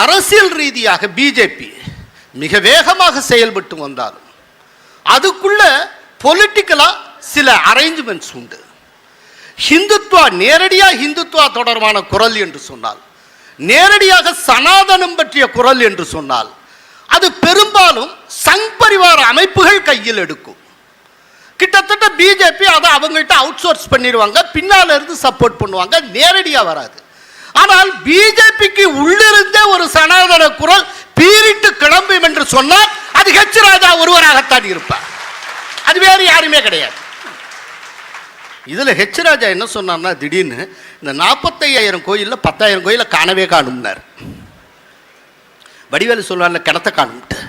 அரசியல் ரீதியாக பிஜேபி மிக வேகமாக செயல்பட்டு வந்தாலும் அதுக்குள்ள பொலிட்டிக்கலா சில அரேஞ்ச்மெண்ட்ஸ் உண்டு. ஹிந்துத்வா நேரடியாக ஹிந்துத்வா தொடர்பான குரல் என்று சொன்னால், நேரடியாக சனாதனம் பற்றிய குரல் என்று சொன்னால், அது பெரும்பாலும் சங் பரிவார அமைப்புகள் கையில் எடுக்கும். கிட்டத்தட்ட பிஜேபி அதை அவங்கள்ட்ட அவுட் சோர்ஸ் பண்ணிடுவாங்க, பின்னால இருந்து சப்போர்ட் பண்ணுவாங்க, நேரடியாக வராது. ஆனால் பிஜேபிக்கு உள்ளிருந்தே ஒரு சனாதன குரல் பீரிட்டு கிளம்பும் என்று சொன்னால் அது ஹெச் ராஜா ஒருவராகத்தான் இருப்பார், அது வேறு யாருமே கிடையாது. இதுல ஹெச் ராஜா என்ன சொன்னார்னா, திடீர்னு இந்த 45,000 கோயில்ல 10,000 கோயில காணவே காணும்னார். வடிவேலு சொல்றாருல கிணத்த காணும்ட்டு,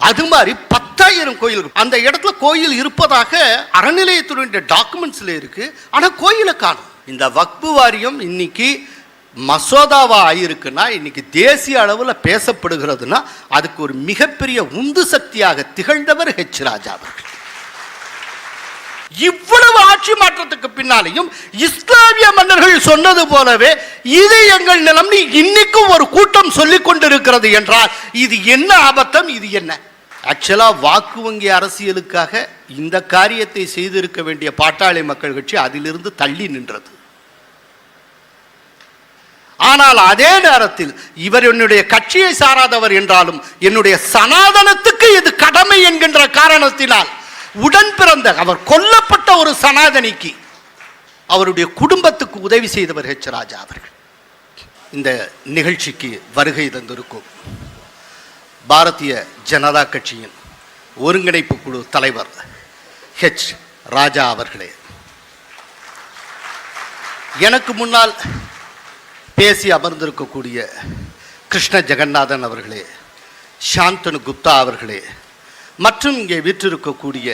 அது மாதிரி 10,000 கோயில் அந்த இடத்துல கோயில் இருப்பதாக அறநிலையத்துடைய டாக்குமெண்ட்ஸ்ல இருக்கு. ஆனா கோயிலை காணும். இந்த வக்பு வாரியம் இன்னைக்கு மசோதாவா ஆயிருக்குன்னா, இன்னைக்கு தேசிய அளவில் பேசப்படுகிறதுனா அதுக்கு ஒரு மிகப்பெரிய உந்து சக்தியாக திகழ்ந்தவர் ஹெச் ராஜா அவர்கள். இவ்வளவு ஆட்சி மாற்றத்துக்கு பின்னாலேயும் இஸ்லாமிய மன்னர்கள் சொன்னது போலவே இது எங்கள் நிலம் இன்னைக்கும் ஒரு கூட்டம் சொல்லிக் கொண்டிருக்கிறது என்றால் இது என்ன அபத்தம், இது என்ன? ஆக்சுவலா வாக்கு வங்கி அரசியலுக்காக இந்த காரியத்தை செய்திருக்க வேண்டிய பாட்டாளி மக்கள் கட்சி அதிலிருந்து தள்ளி நின்றது. ஆனால் அதே நேரத்தில் இவர் என்னுடைய கட்சியை சாராதவர் என்றாலும் என்னுடைய சனாதனத்துக்கு இது கடமை என்கின்ற காரணத்தினால் உடன் பிறந்த அவர் கொல்லப்பட்ட ஒரு சனாதனிக்கு அவருடைய குடும்பத்துக்கு உதவி செய்தவர் ஹெச் ராஜா அவர்கள். இந்த நிகழ்ச்சிக்கு வருகை தந்திருக்கும் பாரதிய ஜனதா கட்சியின் ஒருங்கிணைப்பு குழு தலைவர் ஹெச் ராஜா அவர்களே, எனக்கு முன்னால் பேசி அமர்ந்திருக்கக்கூடிய கிருஷ்ண ஜெகநாதன் அவர்களே, சாந்தனு குப்தா அவர்களே, மற்றும் இங்கே வீற்றிருக்கக்கூடிய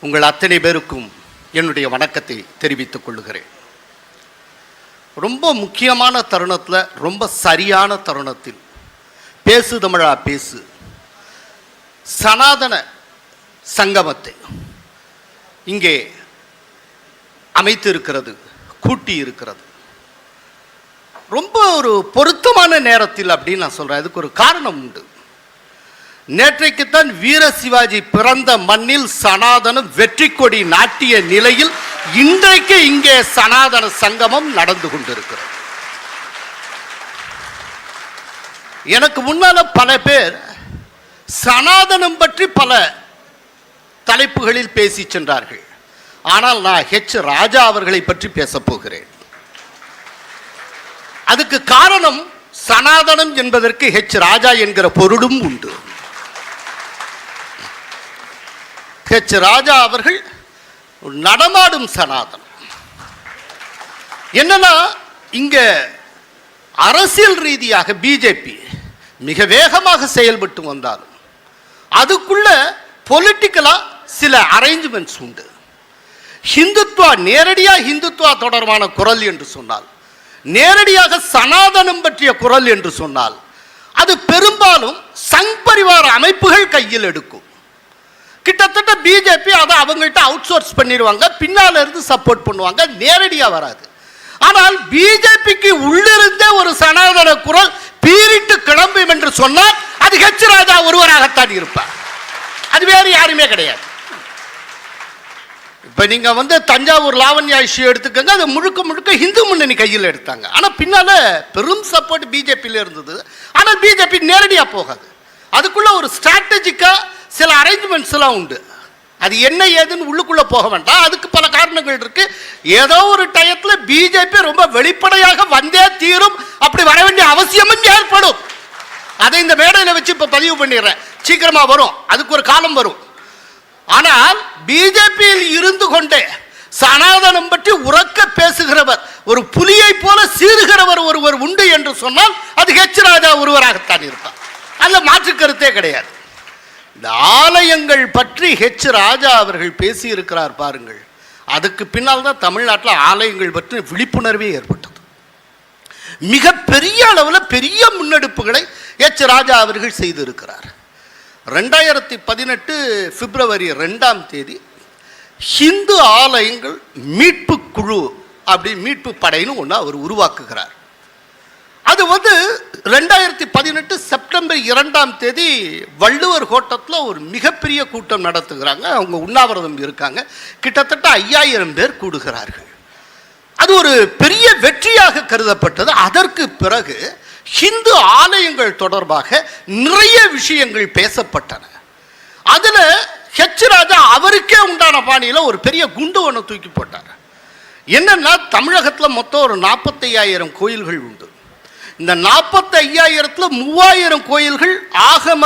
உங்கள் அத்தனை பேருக்கும் என்னுடைய வணக்கத்தை தெரிவித்துக் கொள்கிறேன். ரொம்ப முக்கியமான தருணத்தில், ரொம்ப சரியான தருணத்தில் பேசு தமிழா பேசு சனாதன சங்கமத்தை இங்கே அமைத்து இருக்கிறது, கூட்டி இருக்கிறது. ரொம்ப ஒரு பொருத்தமான நேரத்தில் அப்படின்னு நான் சொல்றேன். அதுக்கு ஒரு காரணம் உண்டு. நேற்றைக்குத்தான் வீர சிவாஜி பிறந்த மண்ணில் சனாதனம் வெற்றி கொடி நாட்டிய நிலையில் இன்றைக்கு இங்கே சனாதன சங்கமம் நடந்து கொண்டிருக்கிறது. எனக்கு முன்னால பல பேர் சனாதனம் பற்றி பல தலைப்புகளில் பேசி சென்றார்கள். ஆனால் நான் ஹெச் ராஜா அவர்களை பற்றி பேசப் போகிறேன். அதுக்கு காரணம், சனாதனம் என்பதற்கு ஹெச் ராஜா என்கிற பொருளும் உண்டு. ஹெச் ராஜா அவர்கள் நடமாடும் சனாதனம். என்னன்னா, இங்க அரசியல் ரீதியாக பிஜேபி மிக வேகமாக செயல்பட்டு வந்தாலும் அதுக்குள்ள பொலிட்டிக்கலா சில அரேஞ்ச்மெண்ட்ஸ் உண்டு. ஹிந்துத்வா நேரடியாக ஹிந்துத்வா தொடர்பான குரல் என்று சொன்னால், நேரடியாக சனாதனம் பற்றிய குரல் என்று சொன்னால், அது பெரும்பாலும் சங் பரிவார அமைப்புகள் கையில் எடுக்கும். கிட்டத்தட்ட பிஜேபி அதை அவங்கள்ட்ட அவுட் சோர்ஸ் பண்ணிடுவாங்க, பின்னால இருந்து சப்போர்ட் பண்ணுவாங்க, நேரடியாக வராது. ஆனால் பிஜேபிக்கு உள்ளிருந்தே ஒரு சனாதன குரல் பீரிட்டு கிளம்பும் என்று சொன்னால் அது ஹெச் ராஜா ஒருவராகத்தான் இருப்பார், அது வேறு யாருமே கிடையாது. இப்ப நீங்க தஞ்சாவூர் லாவண்யா இஷ்யூ எடுத்துக்கங்க, அது முழுக்க முழுக்க இந்து முன்னணி கையில் எடுத்தாங்க. ஆனா பின்னால பெரும் சப்போர்ட் பிஜேபியில இருந்தது. ஆனால் பிஜேபி நேரடியா போகாது. அதுக்குள்ள ஒரு ஸ்ட்ராட்டஜிக்கா சில அரேஞ்ச்மெண்ட்ஸ் எல்லாம் உண்டு. அது என்ன ஏதுன்னு உள்ளுக்குள்ள போக வேண்டாம், அதுக்கு பல காரணங்கள் இருக்கு. ஏதோ ஒரு டயத்துல பிஜேபி ரொம்ப வெளிப்படையாக வந்தே தீரும், அப்படி வர வேண்டிய அவசியமும் ஏற்படும். அதை இந்த மேடையில வச்சு இப்ப பதிவு பண்ணிடுறேன், சீக்கிரமா வரும், அதுக்கு ஒரு காலம் வரும். ஆனால் பிஜேபியில் இருந்து கொண்டே சனாதனம் பற்றி உறக்க பேசுகிறவர், ஒரு புலியை போல சீறுகிறவர் ஒருவர் உண்டு என்று சொன்னால் அது ஹெச் ராஜா ஒருவராகத்தான் இருப்பார், அதுல மாற்று கருத்தே கிடையாது. இந்த ஆலயங்கள் பற்றி ஹெச் ராஜா அவர்கள் பேசி இருக்கிறார் பாருங்கள். அதுக்கு பின்னால் தான் தமிழ்நாட்டில் ஆலயங்கள் பற்றி விழிப்புணர்வே ஏற்பட்டது. மிக பெரிய அளவில் பெரிய முன்னெடுப்புகளை ஹெச் ராஜா அவர்கள் செய்திருக்கிறார். 2018 பிப்ரவரி 2ஆம் தேதி ஹிந்து ஆலயங்கள் மீட்பு குழு, அப்படி மீட்பு படைன்னு ஒன்று அவர் உருவாக்குகிறார். அது வந்து 2018 செப்டம்பர் 2 வள்ளுவர் கோட்டத்தில் ஒரு மிகப்பெரிய கூட்டம் நடத்துகிறாங்க. அவங்க உண்ணாவிரதம் இருக்காங்க. கிட்டத்தட்ட 5000 பேர் கூடுகிறார்கள். அது ஒரு பெரிய வெற்றியாக கருதப்பட்டது. அதற்கு பிறகு ஹிந்து ஆலயங்கள் தொடர்பாக நிறைய விஷயங்கள் பேசப்பட்டன. அதில் ஹெச் ராஜா அவருக்கே உண்டான பாணியில் ஒரு பெரிய குண்டு ஒன்று தூக்கி போட்டார். என்னன்னா, தமிழகத்தில் மொத்தம் ஒரு 45,000 கோயில்கள் உண்டு. இந்த 45,000ல் 3,000 கோயில்கள் ஆகம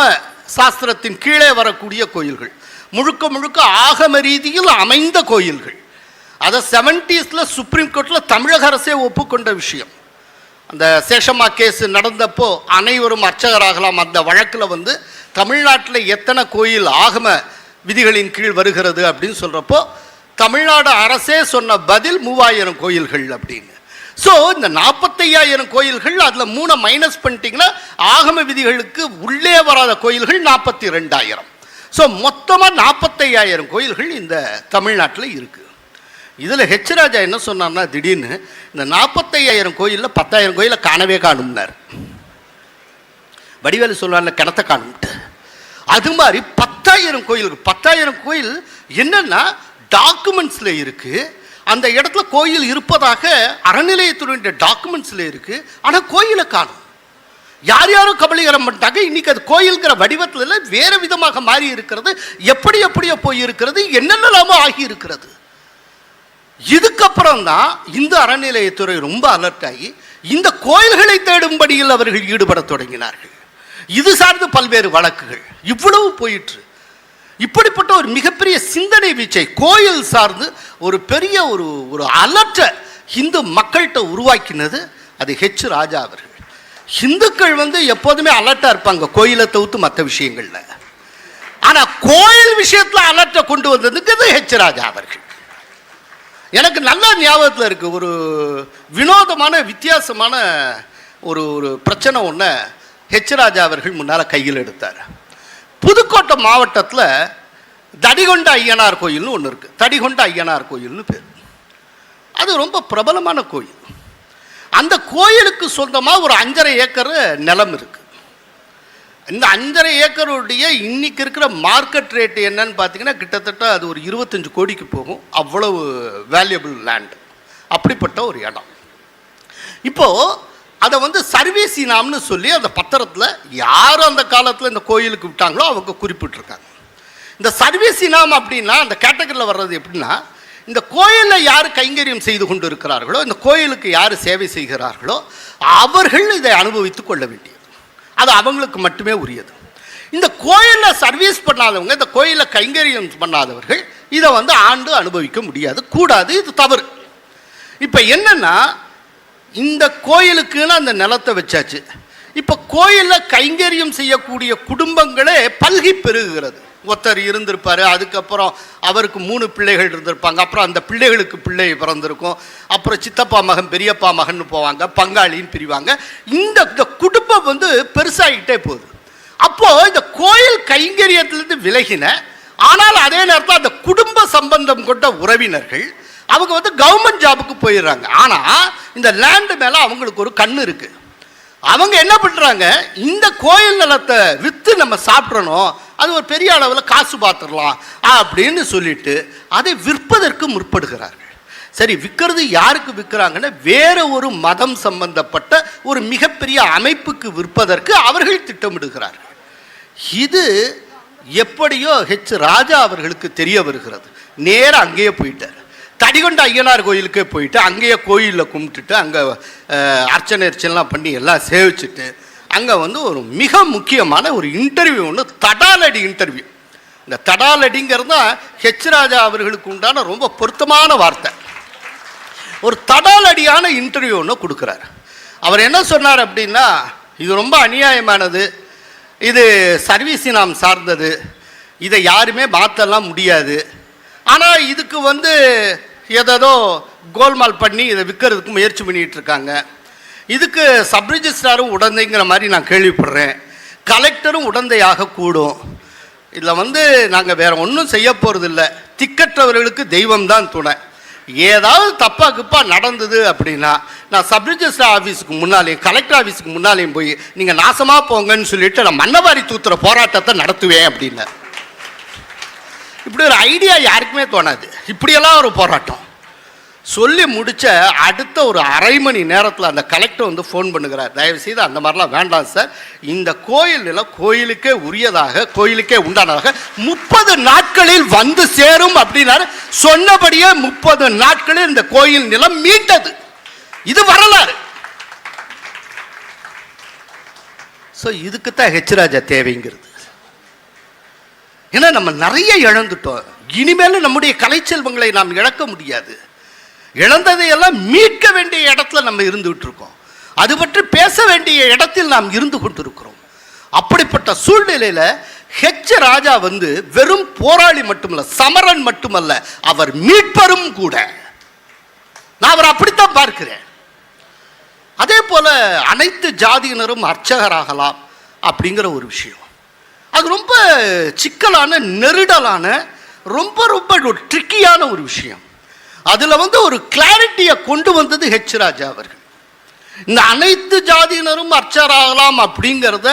சாஸ்திரத்தின் கீழே வரக்கூடிய கோயில்கள், முழுக்க முழுக்க ஆகம ரீதியில் அமைந்த கோயில்கள். அதை 70s சுப்ரீம் கோர்ட்டில் தமிழக அரசே ஒப்புக்கொண்ட விஷயம். அந்த சேஷம்மா கேஸ் நடந்தப்போ அனைவரும் அர்ச்சகராகலாம் அந்த வழக்கில் வந்து தமிழ்நாட்டில் எத்தனை கோயில் ஆகம விதிகளின் கீழ் வருகிறது அப்படின்னு சொல்கிறப்போ தமிழ்நாடு அரசே சொன்ன பதில் 3,000 கோயில்கள் அப்படின்னு. ஸோ இந்த 45,000 கோயில்கள், அதில் 3 மைனஸ் பண்ணிட்டீங்கன்னா ஆகம விதிகளுக்கு உள்ளே வராத கோயில்கள் 42,000. ஸோ மொத்தமாக 45,000 கோயில்கள் இந்த தமிழ்நாட்டில் இருக்குது. இதில் ஹெச் ராஜா என்ன சொன்னார்னா, திடீர்னு இந்த 45,000 கோயிலில் 10,000 கோயிலை காணவே காணும்னார். வடிவேலு சொல்வார்ல, கிணத்த காணும்ட்டு. அது மாதிரி 10,000 கோயில் என்னன்னா டாக்குமெண்ட்ஸில் இருக்குது. அந்த இடத்துல கோயில் இருப்பதாக அறநிலையத்துடைய டாக்குமெண்ட்ஸில் இருக்குது. ஆனால் கோயிலை காணும். யார் யாரும் கபலீகரம் பண்ணிட்டாங்க. இன்னைக்கு அது கோயில்கிற வடிவத்தில் வேறு விதமாக மாறி இருக்கிறது. எப்படியோ போய் இருக்கிறது, என்னென்னலாமோ ஆகி இருக்கிறது. இதுக்கப்புறம் தான் இந்த அறநிலையத்துறை ரொம்ப அலர்ட் ஆகி இந்த கோயில்களை தேடும்படியில் அவர்கள் ஈடுபட தொடங்கினார்கள். இது சார்ந்து பல்வேறு வழக்குகள் இவ்வளவு போயிற்று. இப்படிப்பட்ட ஒரு மிகப்பெரிய சிந்தனை வீச்சை கோயில் சார்ந்து ஒரு பெரிய ஒரு அலர்ட்ட இந்து மக்கள்கிட்ட உருவாக்கினது அது ஹெச் ராஜா அவர்கள். இந்துக்கள் வந்து எப்போதுமே அலர்ட்டாக இருப்பாங்க கோயிலை தவிர்த்து மற்ற விஷயங்களில். ஆனால் கோயில் விஷயத்தில் அலர்ட்டை கொண்டு வந்ததுக்கு ஹெச் ராஜா அவர்கள். எனக்கு நல்ல ஞாபகத்தில் இருக்குது. ஒரு வினோதமான வித்தியாசமான ஒரு பிரச்சனை ஒன்று ஹெச் ராஜா அவர்கள் முன்னால் கையில் எடுத்தார். புதுக்கோட்டை மாவட்டத்தில் தடிகொண்ட ஐயனார் கோயில்னு ஒன்று இருக்குது. தடிகொண்ட ஐயனார் கோயில்னு பேர். அது ரொம்ப பிரபலமான கோயில். அந்த கோயிலுக்கு சொந்தமாக ஒரு 5.5 ஏக்கர் நிலம் இருக்குது. இந்த 5.5 ஏக்கருடைய இன்னைக்கு இருக்கிற மார்க்கெட் ரேட் என்னன்னு பார்த்தீங்கன்னா கிட்டத்தட்ட அது ஒரு 25 கோடிக்கு போகும். அவ்வளவு வேல்யூபிள் லேண்ட். அப்படிப்பட்ட ஒரு இடம். இப்போது அதை வந்து சர்வீஸ் இனாம்னு சொல்லி அந்த பத்திரத்தில் யாரும் அந்த காலத்தில் இந்த கோயிலுக்கு விட்டாங்களோ அவங்க குறிப்பிட்டிருக்காங்க. இந்த சர்வீஸ் இனாம் அப்படின்னா அந்த கேட்டகரியில் வர்றது எப்படின்னா, இந்த கோயிலில் யார் கைங்கரியம் செய்து கொண்டு இருக்கிறார்களோ, இந்த கோயிலுக்கு யார் சேவை செய்கிறார்களோ அவர்கள் இதை அனுபவித்து கொள்ள வேண்டியது. அது அவங்களுக்கு மட்டுமே உரியது. இந்த கோயிலில் சர்வீஸ் பண்ணாதவங்க, இந்த கோயிலில் கைங்கரியம் பண்ணாதவர்கள் இதை வந்து ஆண்டு அனுபவிக்க முடியாது, கூடாது. இது தவறு. இப்போ என்னன்னா, இந்த கோயிலுக்குன்னு அந்த நிலத்தை வச்சாச்சு. இப்போ கோயிலில் கைங்கரியம் செய்யக்கூடிய குடும்பங்களே பல்கி பெருகுகிறது. ஒருத்தர் இருந்திருப்பார், அதுக்கப்புறம் அவருக்கு 3 பிள்ளைகள் இருந்திருப்பாங்க, அப்புறம் அந்த பிள்ளைகளுக்கு பிள்ளை பிறந்திருக்கும், அப்புறம் சித்தப்பா மகன் பெரியப்பா மகன் போவாங்க, பங்காளின்னு பிரிவாங்க. இந்த குடும்பம் வந்து பெருசாகிட்டே போகுது. அப்போது இந்த கோயில் கைங்கரியத்திலிருந்து விலகின, ஆனால் அதே நேரத்தில் அந்த குடும்ப சம்பந்தம் கொண்ட உறவினர்கள் அவங்க வந்து கவர்மெண்ட் ஜாபுக்கு போயிடுறாங்க. ஆனால் இந்த லேண்டு மேலே அவங்களுக்கு ஒரு கண்ணு இருக்குது. அவங்க என்ன பண்ணுறாங்க, இந்த கோயில் நிலத்தை விற்று நம்ம சாப்பிட்றணும், அது ஒரு பெரிய அளவில் காசு பார்த்துடலாம் அப்படின்னு சொல்லிட்டு அதை விற்பதற்கு முற்படுகிறார்கள். சரி, விற்கிறது யாருக்கு விற்கிறாங்கன்னா வேறு ஒரு மதம் சம்பந்தப்பட்ட ஒரு மிகப்பெரிய அமைப்புக்கு விற்பதற்கு அவர்கள் திட்டமிடுகிறார்கள். இது எப்படியோ ஹெச் ராஜா அவர்களுக்கு தெரிய வருகிறது. நேராக அங்கேயே போயிட்டார். தடிகொண்ட ஐயனார் கோயிலுக்கே போயிட்டு அங்கேயே கோயிலில் கும்பிட்டுட்டு அங்கே அர்ச்சனை பண்ணி எல்லாம் சேவிச்சுட்டு அங்கே வந்து ஒரு மிக முக்கியமான ஒரு இன்டர்வியூ ஒன்று, தடாலடி இன்டர்வியூ. இந்த தடாலடிங்கிறது தான் ஹெச் ராஜா அவர்களுக்கு உண்டான ரொம்ப பொருத்தமான வார்த்தை. ஒரு தடாலடியான இன்டர்வியூ ஒன்று கொடுக்குறாரு. அவர் என்ன சொன்னார் அப்படின்னா, இது ரொம்ப அநியாயமானது, இது சர்வீஸ் இனாம் சார்ந்தது, இதை யாருமே மாற்றலாம் முடியாது, ஆனால் இதுக்கு வந்து ஏதோ கோல்மால் பண்ணி இதை விற்கிறதுக்கு முயற்சி பண்ணிகிட்டு இருக்காங்க. இதுக்கு சப் ரிஜிஸ்ட்ராரும் உடந்தைங்கிற மாதிரி நான் கேள்விப்படுறேன், கலெக்டரும் உடந்தையாக கூடும். இதில் வந்து நாங்கள் வேறு ஒன்றும் செய்ய போகிறதில்ல, திக்கற்றவர்களுக்கு தெய்வம்தான் துணை. ஏதாவது தப்பா கிப்பா நடந்தது அப்படின்னா நான் சப் ரிஜிஸ்டர் ஆஃபீஸுக்கு முன்னாலேயும் கலெக்டர் ஆஃபீஸுக்கு முன்னாலேயும் போய் நீங்கள் நாசமாக போங்கன்னு சொல்லிட்டு நான் மன்னவாரி தூத்துற போராட்டத்தை நடத்துவேன் அப்படின்னு. இப்படி ஒரு ஐடியா யாருக்குமே தோணாது. இப்படியெல்லாம் ஒரு போராட்டம் சொல்லி முடித்த அடுத்த ஒரு அரை மணி நேரத்தில் அந்த கலெக்டர் வந்து ஃபோன் பண்ணுகிறார், தயவுசெய்து அந்த மாதிரிலாம் வேண்டாம் சார், இந்த கோயில் நிலம் கோயிலுக்கே உரியதாக கோயிலுக்கே உண்டானதாக 30 நாட்களில் வந்து சேரும் அப்படின்னாரு. சொன்னபடியே 30 நாட்களில் இந்த கோயில் நிலம் மீட்டது. இது வரலாறு. ஸோ இதுக்குத்தான் ஹெச் ராஜா தேவைங்கிறது. ஏன்னா நம்ம நிறைய இழந்துட்டோம். இனிமேல் நம்முடைய கலைச்செல்வங்களை நாம் இழக்க முடியாது. இழந்ததையெல்லாம் மீட்க வேண்டிய இடத்துல நம்ம இருந்துகிட்டு இருக்கோம். அது பற்றி பேச வேண்டிய இடத்தில் நாம் இருந்து கொண்டிருக்கிறோம். அப்படிப்பட்ட சூழ்நிலையில் ஹெச் ராஜா வந்து வெறும் போராளி மட்டுமல்ல, சமரன் மட்டுமல்ல, அவர் மீட்பரும் கூட. நான் அவர் அப்படித்தான் பார்க்கிறேன். அதே போல அனைத்து ஜாதியினரும் அர்ச்சகராகலாம் அப்படிங்கிற ஒரு விஷயம், அது ரொம்ப சிக்கலான, நெருடலான, ரொம்ப ரொம்ப ட்ரிக்கியான ஒரு விஷயம். அதில் வந்து ஒரு கிளாரிட்டியை கொண்டு வந்தது ஹெச் ராஜா அவர்கள். இந்த அனைத்து ஜாதியினரும் அர்ச்சகராகலாம் அப்படிங்கிறத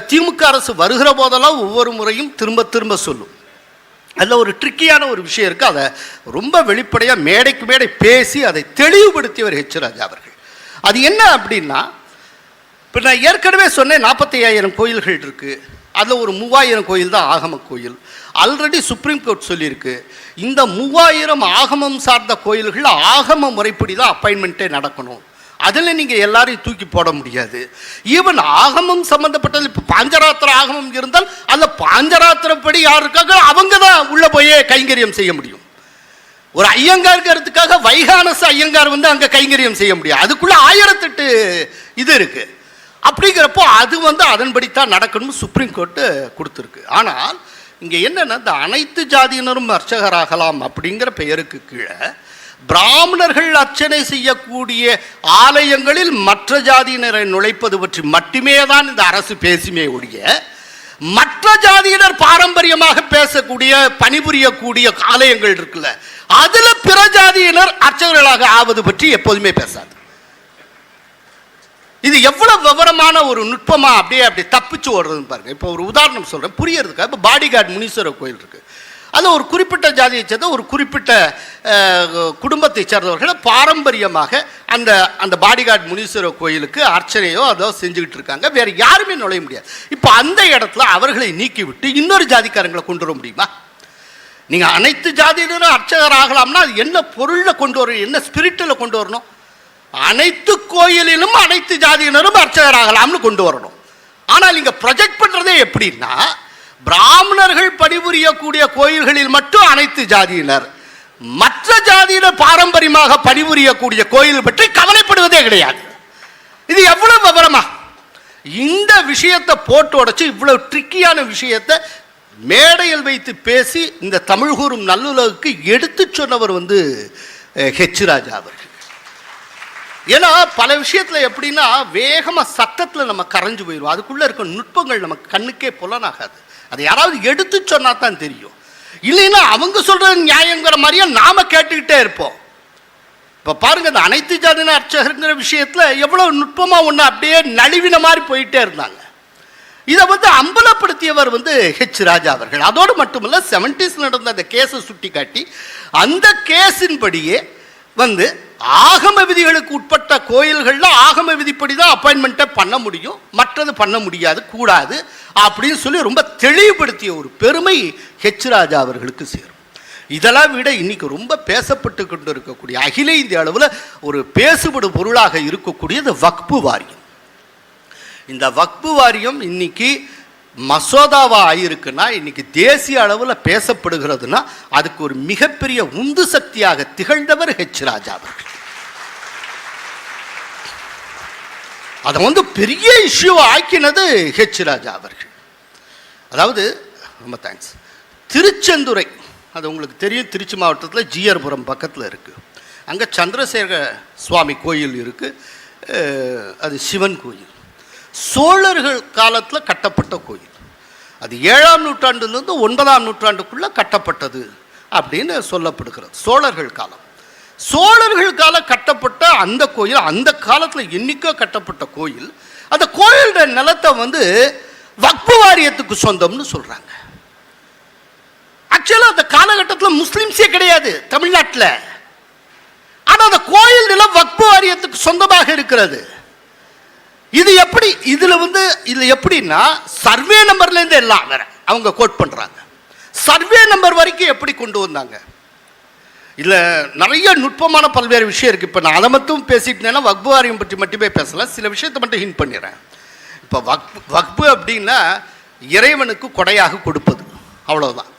திமுக அரசு வருகிற போதெல்லாம் ஒவ்வொரு முறையும் திரும்ப திரும்ப சொல்லும். அதில் ஒரு ட்ரிக்கியான ஒரு விஷயம் இருக்குது. அதை ரொம்ப வெளிப்படையாக மேடைக்கு மேடை பேசி அதை தெளிவுபடுத்தியவர் ஹெச் ராஜா அவர்கள். அது என்ன அப்படின்னா, இப்போ நான் ஏற்கனவே சொன்னேன் 45,000 கோயில்கள் இருக்குது. அதில் ஒரு 3000 கோயில் தான் ஆகம கோயில். ஆல்ரெடி சுப்ரீம் கோர்ட் சொல்லியிருக்கு, இந்த 3000 ஆகமம் சார்ந்த கோயில்கள் ஆகம முறைப்படி தான் அப்பாயின்மெண்ட்டே நடக்கணும். அதில் நீங்கள் எல்லாரையும் தூக்கி போட முடியாது. ஈவன் ஆகமம் சம்மந்தப்பட்டது, இப்போ பாஞ்சராத்திர ஆகமம் இருந்தால் அதில் பாஞ்சராத்திரப்படி யார் இருக்காங்க அவங்க தான் உள்ளே போய் கைங்கரியம் செய்ய முடியும். ஒரு ஐயங்காருக்கிறதுக்காக வைகானச ஐயங்கார் வந்து அங்கே கைங்கரியம் செய்ய முடியும். அதுக்குள்ளே 1008 இது இருக்குது. அப்படிங்கிறப்போ அது வந்து அதன்படித்தான் நடக்கணும்னு சுப்ரீம் கோர்ட்டு கொடுத்துருக்கு. ஆனால் இங்கே என்னென்னா, இந்த அனைத்து ஜாதியினரும் அர்ச்சகராகலாம் அப்படிங்கிற பெயருக்கு கீழே பிராமணர்கள் அர்ச்சனை செய்யக்கூடிய ஆலயங்களில் மற்ற ஜாதியினரை நுழைப்பது பற்றி மட்டுமே தான் இந்த அரசு பேசுமே ஒழிய, மற்ற ஜாதியினர் பாரம்பரியமாக பேசக்கூடிய பணிபுரியக்கூடிய ஆலயங்கள் இருக்குல்ல, அதில் பிற ஜாதியினர் அர்ச்சகர்களாக ஆவது பற்றி எப்போதுமே பேசாது. இது எவ்வளவு விவரமான ஒரு நுட்பமா அப்படியே அப்படி தப்பிச்சு ஓடுறதுன்னு பாருங்க. இப்போ ஒரு உதாரணம் சொல்றேன் புரியறதுக்காக. இப்போ பாடிகார்டு முனீஸ்வரர் கோயில் இருக்கு. அதில் ஒரு குறிப்பிட்ட ஜாதியை சேர்ந்த ஒரு குறிப்பிட்ட குடும்பத்தை சேர்ந்தவர்களை பாரம்பரியமாக அந்த அந்த பாடிகார்டு முனீஸ்வரர் கோயிலுக்கு அர்ச்சனையோ அதோ செஞ்சுக்கிட்டு இருக்காங்க. வேற யாருமே நுழைய முடியாது. இப்போ அந்த இடத்துல அவர்களை நீக்கி விட்டு இன்னொரு ஜாதிக்காரங்களை கொண்டு வர முடியுமா? நீங்க அனைத்து ஜாதியினரும் அர்ச்சகர் ஆகலாம்னா அது என்ன பொருளில் கொண்டு வரணும், என்ன ஸ்பிரிட்டில் கொண்டு வரணும்? அனைத்து கோயிலிலும் அனைத்து ஜாதியினரும் அர்ச்சகராகலாம்னு கொண்டு வரணும். ஆனால் இங்க ப்ரொஜெக்ட் பண்றதே எப்படின்னா, பிராமணர்கள் பணிபுரியக்கூடிய கோயில்களில் மட்டும் அனைத்து ஜாதியினர், மற்ற ஜாதியினர் பாரம்பரியமாக பணிபுரியக்கூடிய கோயில் பற்றி கவலைப்படுவதே கிடையாது. இது எவ்வளவு விவரமா இந்த விஷயத்தை போட்டு உடைச்சு இவ்வளவு ட்ரிக்கியான விஷயத்தை மேடையில் வைத்து பேசி இந்த தமிழ் கூறும் நல்லுலகுக்கு எடுத்து சொன்னவர் வந்து ஹெச் ராஜா அவர்கள். ஏன்னா பல விஷயத்தில் எப்படின்னா வேகமாக சத்தத்தில் நம்ம கரைஞ்சு போயிடுவோம். அதுக்குள்ளே இருக்க நுட்பங்கள் நமக்கு கண்ணுக்கே புலனாகாது. அதை யாராவது எடுத்து சொன்னா தான் தெரியும். இல்லைன்னா அவங்க சொல்கிறது நியாயங்கிற மாதிரியே நாம் கேட்டுக்கிட்டே இருப்போம். இப்போ பாருங்கள், இந்த அனைத்து ஜாதியினர் அர்ச்சகருங்கிற விஷயத்தில் எவ்வளோ நுட்பமாக ஒன்று அப்படியே நழுவின மாதிரி போயிட்டே இருந்தாங்க. இதை வந்து அம்பலப்படுத்தியவர் வந்து ஹெச் ராஜா அவர்கள். அதோடு மட்டுமல்ல, 70s நடந்த அந்த கேஸை சுட்டி காட்டி அந்த கேஸின்படியே வந்து ஆகம விதிகளுக்கு உட்பட்ட கோயில்களில் ஆகம விதிப்படி தான் அப்பாயின்மெண்ட்டை பண்ண முடியும், மற்றது பண்ண முடியாது, கூடாது அப்படின்னு சொல்லி ரொம்ப தெளிவுபடுத்திய ஒரு பெருமை ஹெச் ராஜா அவர்களுக்கு சேரும். இதெல்லாம் விட இன்னைக்கு ரொம்ப பேசப்பட்டு கொண்டு இருக்கக்கூடிய அகில இந்திய அளவில் ஒரு பேசுபடு பொருளாக இருக்கக்கூடியது வக்பு வாரியம். இந்த வக்பு வாரியம் இன்னைக்கு மசோதாவா ஆயிருக்குன்னா, இன்னைக்கு தேசிய அளவில் பேசப்படுகிறதுனா அதுக்கு ஒரு மிகப்பெரிய உந்து சக்தியாக திகழ்ந்தவர் ஹெச் ராஜா அவர்கள். அதை வந்து பெரிய இஷ்யூ ஆக்கினது ஹெச் ராஜா அவர்கள். அதாவது ரொம்ப தேங்க்ஸ். திருச்செந்துறை, அது உங்களுக்கு தெரியும், திருச்சி மாவட்டத்தில் ஜிஆர்புரம் பக்கத்தில் இருக்குது. அங்கே சந்திரசேகர சுவாமி கோயில் இருக்குது. அது சிவன் கோயில். சோழர்கள் காலத்தில் கட்டப்பட்ட கோயில். அது 7ஆம் நூற்றாண்டிலிருந்து 9ஆம் நூற்றாண்டுக்குள்ளே கட்டப்பட்டது அப்படின்னு சொல்லப்படுகிறது. சோழர்கள் காலம். சோழர்களுக்கால கட்டப்பட்ட அந்த கோயில், அந்த காலத்தில் என்னைக்கோ கட்டப்பட்ட கோயில், அந்த கோயிலுடைய நிலத்தை வந்து வக்ஃபு வாரியத்துக்கு சொந்தம்னு சொல்றாங்க. ஆக்சுவலாக அந்த காலகட்டத்தில் முஸ்லிம்ஸே கிடையாது தமிழ்நாட்டில். ஆனால் அந்த கோயில் நிலம் வக்ஃபு வாரியத்துக்கு சொந்தமாக இருக்கிறது. இது எப்படி? இதுல எப்படின்னா சர்வே நம்பர்லேருந்து எல்லாம் வேற அவங்க கோட் பண்றாங்க. சர்வே நம்பர் வரைக்கும் எப்படி கொண்டு வந்தாங்க? இதுல நிறைய நுட்பமான பல்வேறு விஷயம் இருக்கு. இப்போ நான் அதை மட்டும் பேசிட்டேன்னா வக்ஃபு வாரியம் பற்றி மட்டுமே பேசலாம். சில விஷயத்தை மட்டும் ஹிண்ட் பண்ணிடுறேன். இப்போ வக்ஃபு அப்படின்னா இறைவனுக்கு கொடையாக கொடுப்பது, அவ்வளவுதான்.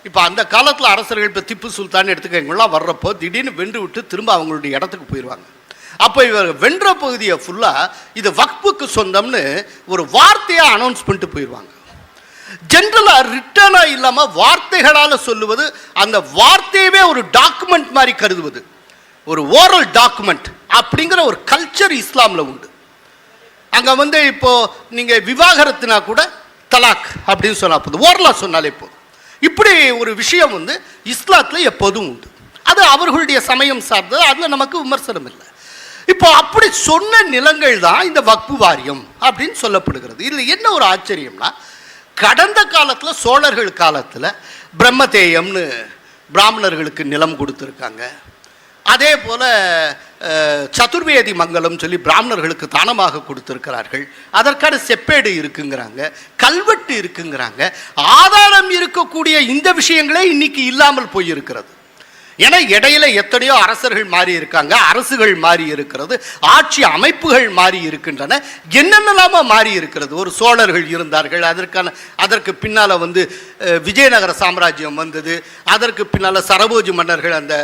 இப்போ அந்த காலத்தில் அரசர்கள், இப்போ திப்பு சுல்தான் எடுத்துக்கங்களாம் வர்றப்போ திடீர்னு வென்று விட்டு திரும்ப அவங்களுடைய இடத்துக்கு போயிடுவாங்க. அப்போ இவர் வென்ற பகுதியை ஃபுல்லாக இது வக்ஃபுக்கு சொந்தம்னு ஒரு வார்த்தையாக அனௌன்ஸ் பண்ணிட்டு போயிடுவாங்க. ஜென்ரலாக ரிட்டனாக இல்லாமல் வார்த்தைகளால் சொல்லுவது, அந்த வார்த்தையவே ஒரு டாக்குமெண்ட் மாதிரி கருதுவது, ஒரு ஓரல் டாக்குமெண்ட் அப்படிங்கிற ஒரு கல்ச்சர் இஸ்லாமில் உண்டு. அங்கே வந்து இப்போ நீங்கள் விவாகரத்துனா கூட தலாக் அப்படின்னு சொன்னால் போதும், ஓரலாக சொன்னாலே போதும். இப்படி ஒரு விஷயம் வந்து இஸ்லாத்தில் எப்போதும் உண்டு. அது அவர்களுடைய சமயம் சார்ந்தது, அதில் நமக்கு விமர்சனம் இல்லை. இப்போ அப்படி சொன்ன நிலங்கள் தான் இந்த வக்ஃபு வாரியம் அப்படின்னு சொல்லப்படுகிறது. இதில் என்ன ஒரு ஆச்சரியம்னா, கடந்த காலத்தில் சோழர்கள் காலத்தில் பிரம்மதேயம்னு பிராமணர்களுக்கு நிலம் கொடுத்துருக்காங்க. அதே போல் சதுர்வேதி மங்கலம் சொல்லி பிராமணர்களுக்கு தானமாக கொடுத்திருக்கிறார்கள். அதற்கான செப்பேடு இருக்குங்கிறாங்க, கல்வெட்டு இருக்குங்கிறாங்க. ஆதாரம் இருக்கக்கூடிய இந்த விஷயங்களே இன்னைக்கு இல்லாமல் போயிருக்கிறது. ஏன்னா இடையில எத்தனையோ அரசர்கள் மாறி இருக்காங்க, அரசுகள் மாறி இருக்கிறது, ஆட்சி அமைப்புகள் மாறி இருக்கின்றன, என்னென்னலாமா மாறி இருக்கிறது. ஒரு சோழர்கள் இருந்தார்கள், அதற்கு பின்னால் வந்து விஜயநகர சாம்ராஜ்யம் வந்தது, அதற்கு பின்னால் சரபோஜி மன்னர்கள் அந்த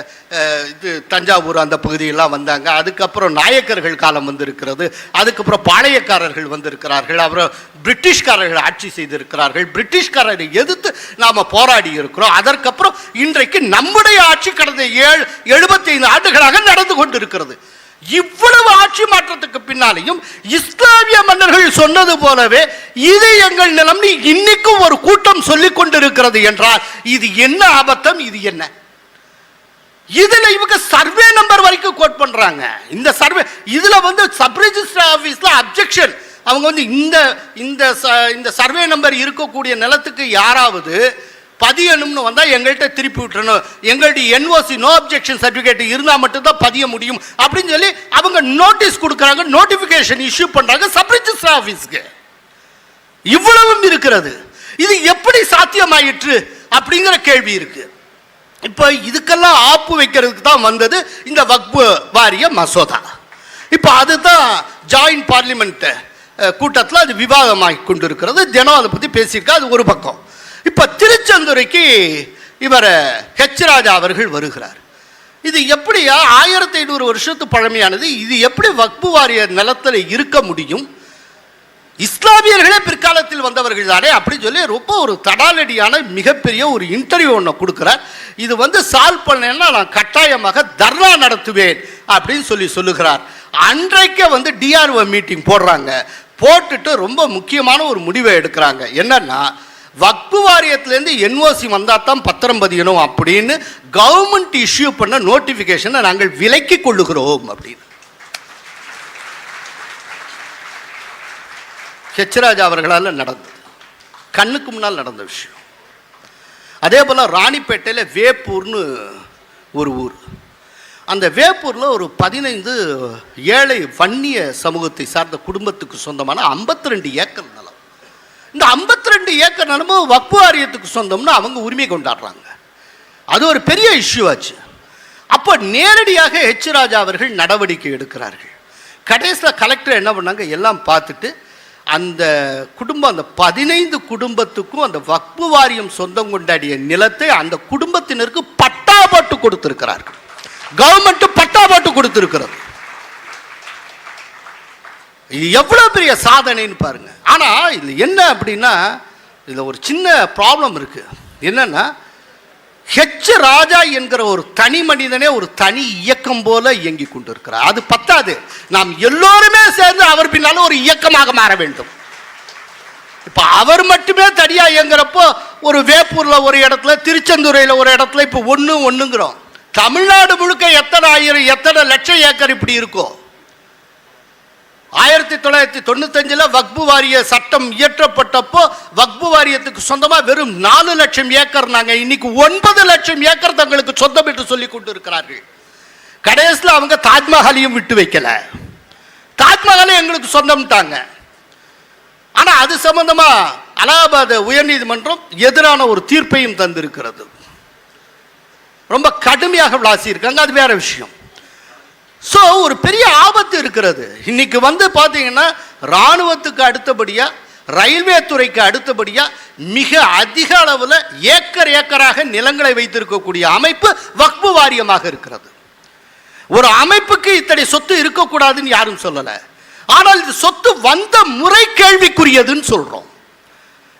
இது தஞ்சாவூர் அந்த பகுதியெல்லாம் வந்தாங்க. அதுக்கப்புறம் நாயக்கர்கள் காலம் வந்திருக்கிறது, அதுக்கப்புறம் பாளையக்காரர்கள் வந்திருக்கிறார்கள், அப்புறம் பிரிட்டிஷ்காரர்கள் ஆட்சி செய்திருக்கிறார்கள், பிரிட்டிஷ்காரரை எதிர்த்து நாம் போராடி இருக்கிறோம். அதற்கப்புறம் இன்றைக்கு நம்முடைய ஆட்சி கடந்த 75 ஆண்டுகளாக நடந்து கொண்டிருக்கிறது. இவ்வளவு ஆட்சி மாற்றத்துக்கு பின்னாலேயும் இஸ்லாமிய மன்னர்கள் சொன்னது போலவே இது எங்கள் நிலம் இன்னைக்கும் ஒரு கூட்டம் சொல்லிக் கொண்டிருக்கிறது என்றால் இது என்ன அபத்தம், இது என்ன? இதுல இவங்க சர்வே நம்பர் வரைக்கும் கோட் பண்றாங்க. இந்த சர்வே இதுல வந்து சப் ரெஜிஸ்டர் ஆபீஸ்ல அப்ஜெக்ஷன். அவங்க வந்து இந்த சர்வே நம்பர் இருக்கக்கூடிய நிலத்துக்கு யாராவது பதியணும்னு வந்தால் எங்கள்கிட்ட திருப்பி விட்டுறணும், எங்களுடைய என்ஓசி நோ அப்ஜெக்ஷன் சர்டிஃபிகேட் இருந்தால் மட்டும்தான் பதிய முடியும் அப்படின்னு சொல்லி அவங்க நோட்டீஸ் கொடுக்குறாங்க, நோட்டிஃபிகேஷன் இஷ்யூ பண்ணுறாங்க சப் ரெஜிஸ்டர் ஆஃபீஸ்க்கு. இவ்வளவும் இருக்கிறது. இது எப்படி சாத்தியமாயிற்று அப்படிங்கிற கேள்வி இருக்கு. இப்போ இதுக்கெல்லாம் ஆப்பு வைக்கிறதுக்கு தான் வந்தது இந்த வக்ஃபு வாரிய மசோதா. இப்போ அதுதான் ஜாயின்ட் பார்லிமெண்ட் கூட்டத்தில் அது விவாதமாகி கொண்டிருக்கிறது. தினம் அதை பற்றி பேசியிருக்கா, அது ஒரு பக்கம். இப்போ திருச்செந்துறைக்கு இவர் ஹெச் ராஜா அவர்கள் வருகிறார். இது எப்படியா 1500 வருஷத்து பழமையானது, இது எப்படி வக்ஃபு வாரிய நிலத்தில் இருக்க முடியும்? இஸ்லாமியர்களே பிற்காலத்தில் வந்தவர்கள் தானே அப்படி சொல்லி ரொம்ப ஒரு தடாலடியான மிகப்பெரிய ஒரு இன்டர்வியூ ஒன்று கொடுக்குறார். இது வந்து சால்வ் பண்ணேன்னா நான் கட்டாயமாக தர்ணா நடத்துவேன் அப்படின்னு சொல்லுகிறார். அன்றைக்கே வந்து டிஆர்ஓ மீட்டிங் போடுறாங்க. போட்டுட்டு ரொம்ப முக்கியமான ஒரு முடிவை எடுக்கிறாங்க. என்னன்னா, வக்ஃபு வாரியத்திலேருந்து என்ஓசி வந்தால் தான் பத்திரம் பதியணும் அப்படின்னு கவர்மெண்ட் இஷ்யூ பண்ண நோட்டிஃபிகேஷனை நாங்கள் விலக்கி கொள்ளுகிறோம் அப்படின்னு ஹெச் ராஜா அவர்களால் நடந்தது, கண்ணுக்கு முன்னால் நடந்த விஷயம். அதே போல் ராணிப்பேட்டையில் வேப்பூர்னு ஒரு ஊர். அந்த வேப்பூரில் ஒரு 15 ஏழை வன்னிய சமூகத்தை சார்ந்த குடும்பத்துக்கு சொந்தமான 52 ஏக்கர் நிலம். இந்த 52 ஏக்கர் நிலமும் வக்ஃபு வாரியத்துக்கு சொந்தம்னு அவங்க உரிமை கொண்டாடுறாங்க. அது ஒரு பெரிய இஷ்யூ ஆச்சு. அப்போ நேரடியாக ஹெச் ராஜா அவர்கள் நடவடிக்கை எடுக்கிறார்கள். கடைசியில் கலெக்டர் என்ன பண்ணாங்க, எல்லாம் பார்த்துட்டு அந்த குடும்பம், அந்த 15 குடும்பத்துக்கும் அந்த வக்ஃபு வாரியம் சொந்தம் கொண்டாடிய நிலத்தை அந்த குடும்பத்தினருக்கு பட்டா போட்டு கொடுத்திருக்கிறார்கள். கவர்மெண்ட் பட்டா போட்டு கொடுத்திருக்கிறது. இது எவ்வளவு பெரிய சாதனைன்னு பாருங்க. ஆனா இது என்ன அப்படின்னா, இதுல ஒரு சின்ன ப்ராப்ளம் இருக்கு. என்னன்னா, ஹெச் ராஜா என்கிற ஒரு தனி மனிதனே ஒரு தனி இயக்கம் போல இயங்கி கொண்டிருக்கிறார். அது பத்தாது, நாம் எல்லோருமே சேர்ந்து அவர் பின்னால ஒரு இயக்கமாக மாற வேண்டும். இப்ப அவர் மட்டுமே தனியா இயங்குறப்போ ஒரு வேப்பூர்ல ஒரு இடத்துல, திருச்செந்துறையில் ஒரு இடத்துல இப்போ ஒண்ணுங்கிறோம். தமிழ்நாடு முழுக்க எத்தனை ஆயிரம் எத்தனை லட்சம் ஏக்கர் இப்படி இருக்கோ? 1995 வக்பு வாரிய சட்டம் இயற்றப்பட்டப்போ வக்பு வாரியத்துக்கு சொந்தமா வெறும் 4 லட்சம் ஏக்கர். நாங்க இன்னைக்கு 9 லட்சம் ஏக்கர் தங்களுக்கு சொந்தம் என்று சொல்லிக் கொண்டு இருக்கிறார்கள். கடைசியில் அவங்க தாஜ்மஹாலையும் விட்டு வைக்கல. தாஜ்மஹாலை எங்களுக்கு சொந்தம்ட்டாங்க. ஆனா அது சம்பந்தமா அலகாபாத் உயர்நீதிமன்றம் எதிரான ஒரு தீர்ப்பையும் தந்திருக்கிறது. ரொம்ப கடுமையாக விளாசி இருக்காங்க. அது வேற விஷயம். ஸோ ஒரு பெரிய ஆபத்து இருக்கிறது. இன்னைக்கு பார்த்தீங்கன்னா இராணுவத்துக்கு அடுத்தபடியா ரயில்வே துறைக்கு அடுத்தபடியா மிக அதிக அளவில் ஏக்கர் ஏக்கராக நிலங்களை வைத்திருக்கக்கூடிய அமைப்பு வக்பு வாரியமாக இருக்கிறது. ஒரு அமைப்புக்கு இத்தனை சொத்து இருக்கக்கூடாதுன்னு யாரும் சொல்லல. ஆனால் இது சொத்து வந்த முறை கேள்விக்குரியதுன்னு சொல்றோம்.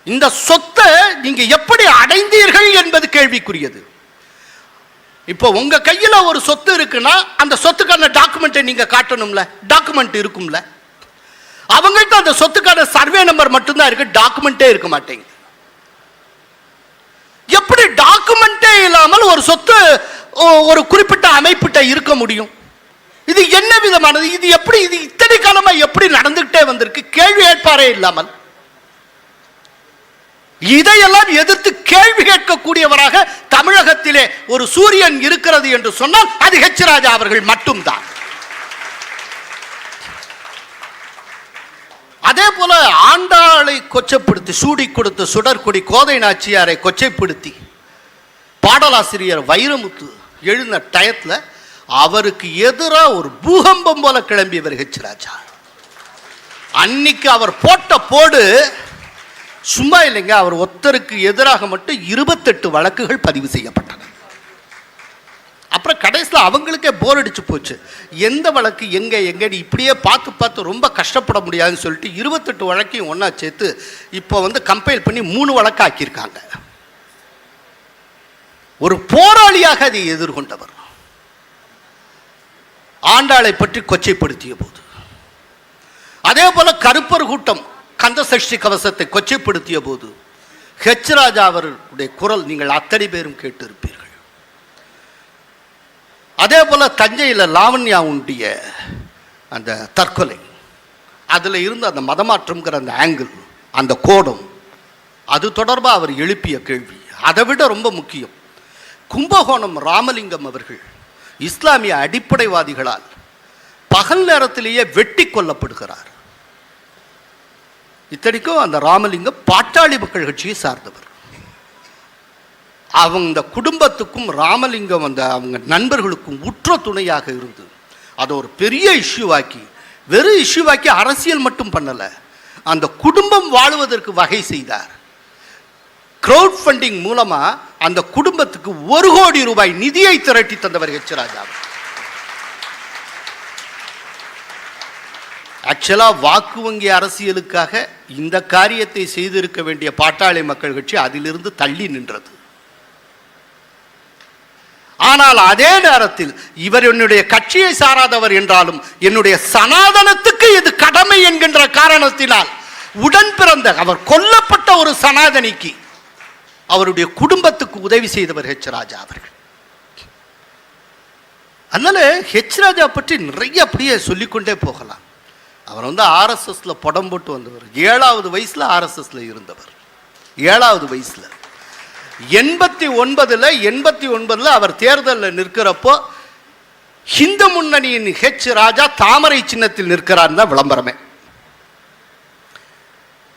இந்த சொத்தை நீங்க எப்படி அடைந்தீர்கள் என்பது கேள்விக்குரியது. இப்போ உங்க கையில ஒரு சொத்து இருக்குன்னா அந்த சொத்துக்கான டாக்குமெண்ட்டை நீங்க காட்டணும்ல. டாக்குமெண்ட் இருக்கும்ல. அவங்கள்ட்ட அந்த சொத்துக்கான சர்வே நம்பர் மட்டும்தான் இருக்கு, டாக்குமெண்டே இருக்க மாட்டேங்குது. எப்படி டாக்குமெண்டே இல்லாமல் ஒரு சொத்து ஒரு குறிப்பிட்ட அமைப்பிட்ட இருக்க முடியும்? இது என்ன விதமானது? இது எப்படி, இது இத்தனை காலமா எப்படி நடந்துகிட்டே வந்திருக்கு? கேள்வி கேட்பாரே இல்லாமல் இதையெல்லாம் எதிர்த்து கேள்வி கேட்கக்கூடியவராக தமிழகத்திலே ஒரு சூரியன் இருக்கிறது என்று சொன்னால் அது ஹெச் ராஜா அவர்கள் மட்டும்தான். அதே போல ஆண்டாளை கொச்சைப்படுத்தி சூடி கொடுத்த சுடற்கொடி கோதை நாச்சியாரை கொச்சைப்படுத்தி பாடலாசிரியர் வைரமுத்து எழுந்த டயத்தில் அவருக்கு எதிராக ஒரு பூகம்பம் போல கிளம்பியவர் ஹெச் ராஜா. அன்னைக்கு அவர் போட்ட போடு சும்மா இல்லைங்க. அவர் ஒருத்தருக்கு எதிராக மட்டும் 28 வழக்குகள் பதிவு செய்யப்பட்டன. அப்புறம் கடைசியில் அவங்களுக்கே போர் அடிச்சு போச்சு. எந்த வழக்கு எங்க இப்படியே பார்த்து ரொம்ப கஷ்டப்பட முடியாதுன்னு சொல்லிட்டு 28 வழக்கையும் ஒன்றா சேர்த்து இப்போ கம்பைல் பண்ணி 3 வழக்கு ஆக்கியிருக்காங்க. ஒரு போராளியாக அதை எதிர்கொண்டவர் ஆண்டாளை பற்றி கொச்சைப்படுத்திய போது, அதே போல கருப்பர் கூட்டம் கந்த சஷ்டி கவசத்தை கொச்சைப்படுத்திய போது ஹெச் ராஜா அவருடைய குரல் நீங்கள் அத்தனை பேரும் கேட்டு இருப்பீர்கள். அதே போல தஞ்சையில் லாவண்யா உண்டிய அந்த தற்கொலை, அதில் இருந்த அந்த மதமாற்றம்ங்கிற அந்த ஆங்கிள், அந்த கோடம், அது தொடர்பாக அவர் எழுப்பிய கேள்வி. அதை விட ரொம்ப முக்கியம், கும்பகோணம் ராமலிங்கம் அவர்கள் இஸ்லாமிய அடிப்படைவாதிகளால் பகல் நேரத்திலேயே வெட்டி கொல்லப்படுகிறார். இத்தனைக்கும் அந்த ராமலிங்கம் பாட்டாளி மக்கள் கட்சியை சார்ந்தவர். அவங்க குடும்பத்துக்கும் ராமலிங்கம் அவங்க நண்பர்களுக்கும் உற்ற துணையாக இருந்து அதை ஒரு பெரிய இஷ்யூவாக்கி, வெறும் இஷ்யூவாக்கி அரசியல் மட்டும் பண்ணலை, அந்த குடும்பம் வாழுவதற்கு வகை செய்தார். கிரவுட் ஃபண்டிங் மூலமா அந்த குடும்பத்துக்கு 1 கோடி ரூபாய் நிதியை திரட்டி தந்தவர் ஹெச் ராஜா. ஆக்சுவலா வாக்கு வங்கி அரசியலுக்காக இந்த காரியத்தை செய்திருக்க வேண்டிய பாட்டாளி மக்கள் கட்சி அதிலிருந்து தள்ளி நின்றது. ஆனால் அதே நேரத்தில் இவர் என்னுடைய கட்சியை சாராதவர் என்றாலும் என்னுடைய சனாதனத்துக்கு இது கடமை என்கின்ற காரணத்தினால் உடன் பிறந்த அவர் கொல்லப்பட்ட ஒரு சனாதனிக்கு அவருடைய குடும்பத்துக்கு உதவி செய்தவர் ஹெச் ராஜா அவர்கள். அதனால ஹெச் ராஜா பற்றி நிறைய அப்படியே சொல்லிக்கொண்டே போகலாம். அவர் ஆர்எஸ்எஸ்ல படம் போட்டு வந்தவர். 7வது வயசுல ஆர்எஸ்எஸ்ல இருந்தவர். 7வது வயசுல 89ல் அவர் தேர்தலில் நிற்கிறப்போ ஹிந்து முன்னணியின் ஹெச் ராஜா தாமரை சின்னத்தில் நிற்கிறார் தான் விளம்பரமே.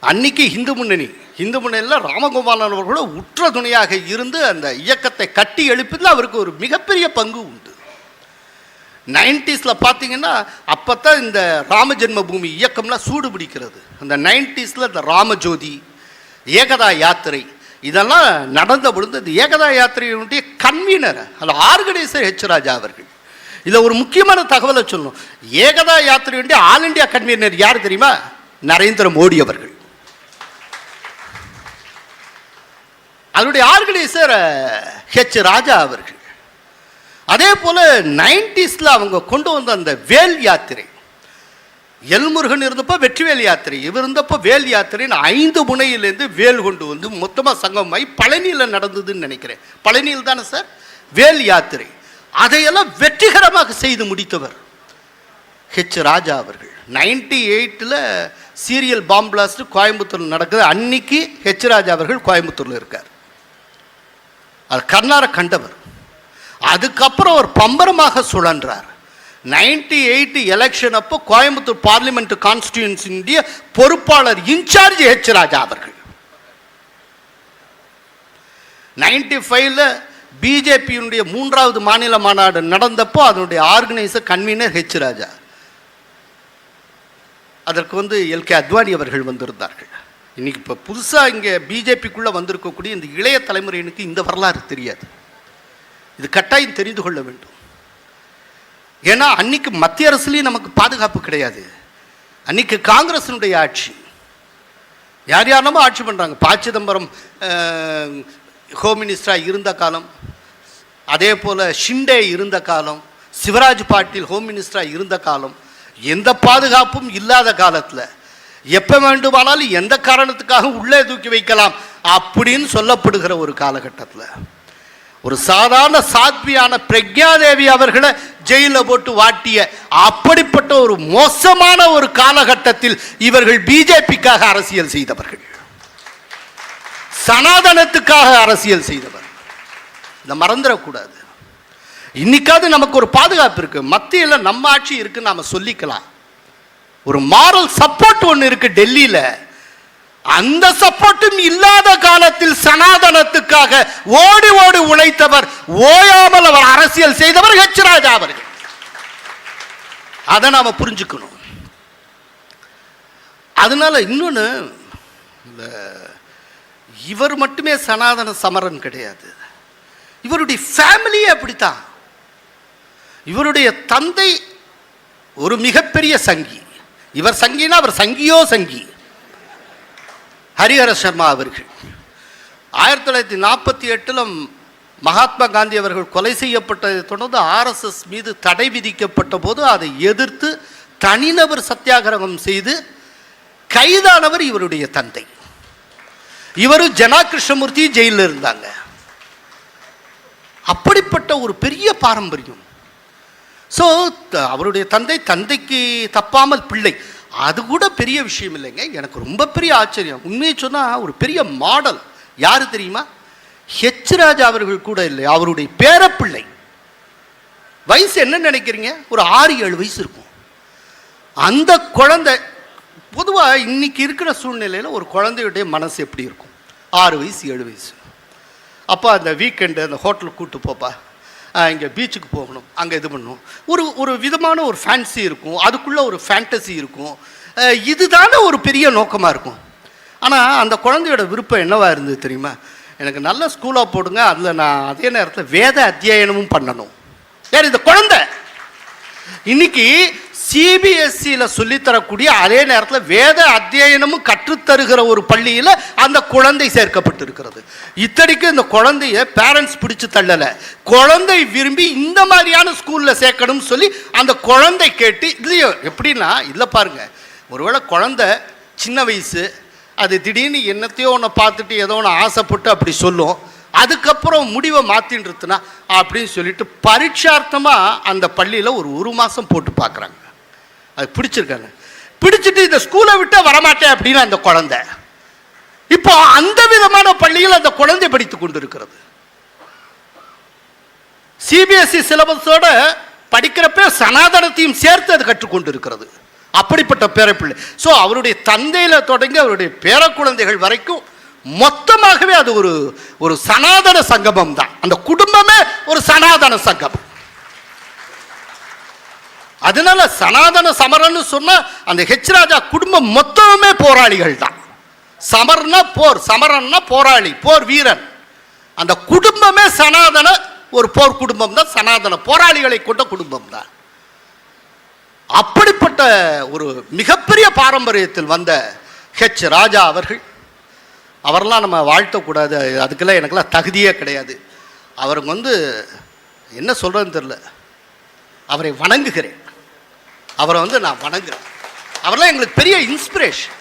அன்னைக்கு ஹிந்து முன்னணியில் ராமகோபாலன் அவர்களோட உற்ற துணையாக இருந்து அந்த இயக்கத்தை கட்டி எழுப்பதில் அவருக்கு ஒரு மிகப்பெரிய பங்கு உண்டு. 90ஸ்ல பார்த்தீங்கன்னா அப்போத்தான் இந்த ராம ஜென்மபூமி இயக்கம்லாம் சூடு பிடிக்கிறது. அந்த 90ஸ்ல இந்த ராமஜோதி, ஏகதா யாத்திரை இதெல்லாம் நடந்த பொழுது இந்த ஏகதா யாத்திரையினுடைய கன்வீனர் அல்ல ஆர்கனைசர் ஹெச் ராஜா அவர்கள். இதில் ஒரு முக்கியமான தகவலை சொல்லணும். ஏகதா யாத்திரையுடைய ஆல் இண்டியா கன்வீனர் யார் தெரியுமா? நரேந்திர மோடி அவர்கள். அதனுடைய ஆர்கனைசர் ஹெச் ராஜா அவர்கள். அதே போல 90ஸ்ல அவங்க கொண்டு வந்த அந்த வேல் யாத்திரை, எல்முருகன் இருந்தப்போ வெற்றிவேல் யாத்திரை, இவர் இருந்தப்போ வேல் யாத்திரைன்னு 5 முனையிலேருந்து வேல் கொண்டு வந்து மொத்தமாக சங்கமாகி பழனியில் நடந்ததுன்னு நினைக்கிறேன். பழனியில் தானே சார் வேல் யாத்திரை. அதையெல்லாம் வெற்றிகரமாக செய்து முடித்தவர் ஹெச் ராஜா அவர்கள். 98ல் சீரியல் பாம் பிளாஸ்ட் கோயம்புத்தூர் நடக்குது. அன்னைக்கு ஹெச் ராஜா அவர்கள் கோயம்புத்தூர்ல இருக்கார். அது கர்நார கண்டவர். அதுக்கப்புறம் அவர் பம்பரமாக சுழன்றார். 98 எலெக்ஷன் அப்போ கோயம்புத்தூர் பார்லிமெண்ட் கான்ஸ்டிடியூன்சியுடைய பொறுப்பாளர் இன்சார்ஜ் ஹெச் ராஜா அவர்கள். 95ல் பிஜேபியினுடைய 3வது மாநில மாநாடு நடந்தப்போ அதனுடைய ஆர்கனைசர் கன்வீனர் ஹெச் ராஜா. அதற்கு எல்கே அத்வானி அவர்கள் வந்திருந்தார்கள். இன்னைக்கு இப்போ புதுசாக இங்கே பிஜேபிக்குள்ளே வந்திருக்கக்கூடிய இந்த இளைய தலைமுறையினுக்கு இந்த வரலாறு தெரியாது. இது கட்டாயம் தெரிந்து கொள்ள வேண்டும். ஏன்னா அன்னைக்கு மத்திய அரசுலேயும் நமக்கு பாதுகாப்பு கிடையாது. அன்னைக்கு காங்கிரஸினுடைய ஆட்சி. யார் யாருனமோ ஆட்சி பண்ணுறாங்க. ப. சிதம்பரம் ஹோம் மினிஸ்டராக இருந்த காலம், அதே போல் ஷிண்டே இருந்த காலம், சிவராஜ் பாட்டீல் ஹோம் மினிஸ்டராக இருந்த காலம், எந்த பாதுகாப்பும் இல்லாத காலத்தில் எப்போ வேண்டுமானாலும் எந்த காரணத்துக்காக உள்ளே தூக்கி வைக்கலாம் அப்படின்னு சொல்லப்படுகிற ஒரு காலகட்டத்தில் ஒரு சாதாரண சாத்வியான பிரக்ஞாதேவி அவர்களை ஜெயிலில் போட்டு வாட்டிய அப்படிப்பட்ட ஒரு மோசமான ஒரு காலகட்டத்தில் இவர்கள் பிஜேபிக்காக அரசியல் செய்தவர்கள், சனாதனத்துக்காக அரசியல் செய்தவர். இதை மறந்துடக்கூடாது. இன்னைக்காவது நமக்கு ஒரு பாதுகாப்பு இருக்கு. மத்தியில் நம்ம ஆட்சி இருக்குன்னு நாம சொல்லிக்கலாம். ஒரு மாரல் சப்போர்ட் ஒன்று இருக்கு டெல்லியில். அந்த சப்போர்ட்டும் இல்லாத காலத்தில் சனாதனத்துக்காக ஓடி ஓடி உழைத்தவர், ஓயாமல் அவர் அரசியல் செய்தவர் ஹெச் ராஜா அவர்கள். அதை நாம புரிஞ்சுக்கணும். அதனால இன்னொன்று, இவர் மட்டுமே சனாதன சமரன் கிடையாது. இவருடைய ஃபேமிலியே அப்படித்தான். இவருடைய தந்தை ஒரு மிகப்பெரிய சங்கி. இவர் சங்கினா அவர் சங்கியோ சங்கி. ஹரிஹர சர்மா அவர்கள் 1948 மகாத்மா காந்தி அவர்கள் கொலை செய்யப்பட்டதை தொடர்ந்து ஆர்எஸ்எஸ் மீது தடை விதிக்கப்பட்ட போது அதை எதிர்த்து தனிநபர் சத்தியாகிரகம் செய்து கைதானவர் இவருடைய தந்தை. இவரு ஜனா கிருஷ்ணமூர்த்தி ஜெயிலில் இருந்தாங்க. அப்படிப்பட்ட ஒரு பெரிய பாரம்பரியம். ஸோ அவருடைய தந்தைக்கு தப்பாமல் பிள்ளை, அது கூட பெரிய விஷயம் இல்லைங்க. எனக்கு ரொம்ப பெரிய ஆச்சரியம். உண்மையை சொன்னால் ஒரு பெரிய மாடல் யாரு தெரியுமா? ஹெச் ராஜா அவர்கள் கூட இல்லை, அவருடைய பேரப்பிள்ளை. வயசு என்ன நினைக்கிறீங்க? ஒரு 6-7 வயசு இருக்கும். அந்த குழந்தை பொதுவாக இன்னைக்கு இருக்கிற சூழ்நிலையில் ஒரு குழந்தையுடைய மனசு எப்படி இருக்கும்? 6 வயசு 7 வயசு. அப்போ அந்த வீக்கெண்டு அந்த ஹோட்டலுக்கு கூப்பிட்டு போப்பா, இங்கே பீச்சுக்கு போகணும், அங்கே இது பண்ணணும், ஒரு விதமான ஒரு ஃபேன்சி இருக்கும், அதுக்குள்ளே ஒரு ஃபேண்டசி இருக்கும். இதுதானே ஒரு பெரிய நோக்கமாக இருக்கும். ஆனால் அந்த குழந்தையோட விருப்பம் என்னவாக இருந்தது தெரியுமா? எனக்கு நல்ல ஸ்கூலாக போடுங்க, அதில் நான் அதே நேரத்தில் வேத அத்தியாயனமும் பண்ணணும். யார் இந்த குழந்தை? இன்னைக்கு சிபிஎஸ்சியில் சொல்லித்தரக்கூடிய அதே நேரத்தில் வேத அத்தியாயனமும் கற்றுத்தருகிற ஒரு பள்ளியில் அந்த குழந்தை சேர்க்கப்பட்டிருக்கிறது. இத்தனைக்கு இந்த குழந்தைய பேரண்ட்ஸ் பிடிச்சு தள்ளலை, குழந்தை விரும்பி இந்த மாதிரியான ஸ்கூலில் சேர்க்கணும்னு சொல்லி அந்த குழந்தை கேட்டு. இதுலையோ எப்படின்னா, இல்லை பாருங்க, ஒருவேளை குழந்தை சின்ன வயசு, அது திடீர்னு என்னத்தையோ ஒன்று பார்த்துட்டு ஏதோ ஒன்று ஆசைப்பட்டு அப்படி சொல்லும், அதுக்கப்புறம் முடிவை மாற்றின்றுனா அப்படின்னு சொல்லிட்டு பரீட்சார்த்தமாக அந்த பள்ளியில் ஒரு மாதம் போட்டு பார்க்குறாங்க. அது பிடிச்சிருக்காங்க. பிடிச்சிட்டு இந்த ஸ்கூலை விட்டு வரமாட்டேன் அப்படின்னு அந்த குழந்தை இப்போ அந்த விதமான பள்ளியில் அந்த குழந்தை படித்து கொண்டு இருக்கிறது. சிபிஎஸ்இ சிலபஸோட படிக்கிறப்ப சனாதனத்தையும் சேர்த்து அது கற்றுக்கொண்டு இருக்கிறது. அப்படிப்பட்ட பேரப்பிள்ளை. ஸோ அவருடைய தந்தையில் தொடங்கி அவருடைய பேர குழந்தைகள் வரைக்கும் மொத்தமாகவே அது ஒரு சனாதன சங்கமம் தான். அந்த குடும்பமே ஒரு சனாதன சங்கமம். அதனால சனாதன சமரன்னு சொன்னா அந்த ஹெச் ராஜா குடும்பம் மொத்தமே போராளிகள் தான். சமர்னா போர், சமரன்னா போராளி, போர் வீரன். அந்த குடும்பமே சனாதன ஒரு போர் குடும்பம் தான், சனாதன போராளிகளை கொண்ட குடும்பம் தான். அப்படிப்பட்ட ஒரு மிகப்பெரிய பாரம்பரியத்தில் வந்த ஹெச் ராஜா அவரெல்லாம் நம்ம வாழ்த்தக்கூடாது, அதுக்கெல்லாம் எனக்கெல்லாம் தகுதியே கிடையாது. அவருக்கு என்ன சொல்கிறதுன்னு தெரியல. அவரை வணங்குகிறேன், அவரை நான் வணங்குறேன். அவரெல்லாம் எங்களுக்கு பெரிய இன்ஸ்பிரேஷன்.